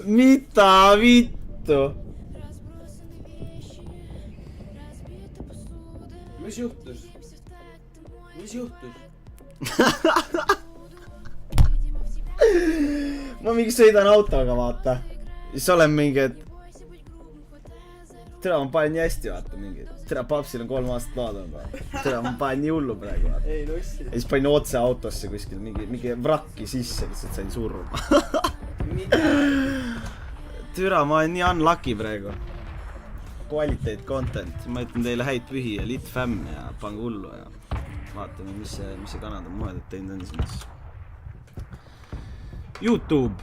Mitä vittu? Mis juhtus? Mis juhtus? Ma mingi sõidan autoga, vaata. Siis olen mingi, et... Tere, ma panen nii hästi, vaata, mingi. Tere, papsil on 3 aastat laadanud, vaata. Tere, ma panen nii hullu praegu, vaata. Ei lussi. Ja siis panin otse autosse kuskil, mingi vrakki sisse, lihtsalt sain surma. Türa, ma olen nii unlucky praegu. Kvaliteet content. Ma ütlen teile häid pühi ja lit fam ja pange hullu ja vaatame, mis see Kanada muhedat teinud on siis. YouTube.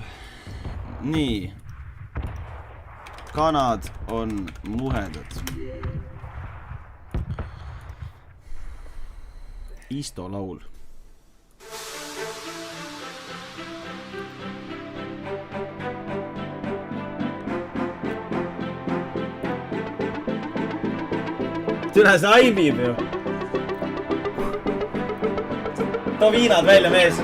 Nii. Kanad on muhedad. Isto laul. Türa, see aimib ju. Too viinad välja, mees.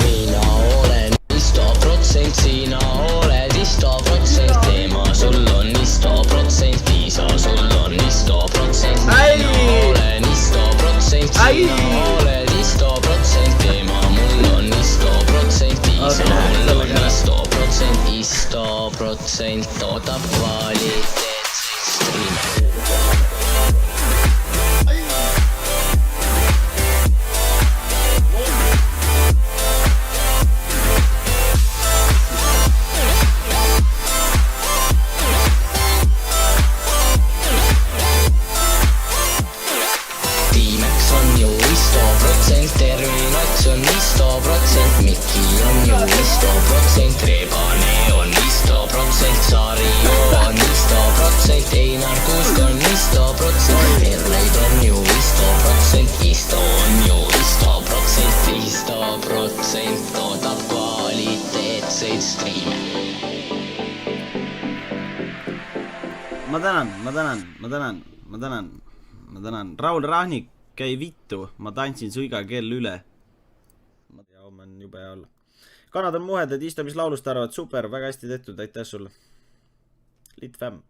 Mina olen istoprotsent, sina oled istoprotsent, teema sul on istoprotsent, Liisa sul on istoprotsent, mina olen istoprotsent, sina oled istoprotsent, teema mul on istoprotsent, Liisa mul on istoprotsent, istoprotsent toodab kvaliteetseid striime. On istoprotsent, Miki on ju istoprotsent, Rebane on istoprotsent, Sario on istoprotsent, Einar Kuusk on istoprotsent, Erleid on ju istoprotsent, Isto on ju istoprotsent, istoprotsent toodab kvaliteetseid striime. Ma tänan. Raul Rahnik, käi vittu, ma tantsin suiga kell üle. Ma tea, homme on jube hea olla. Kanad on muhedad, istamislaulust arvad, super, väga hästi tehtud, aitäh sulle. Lit fam.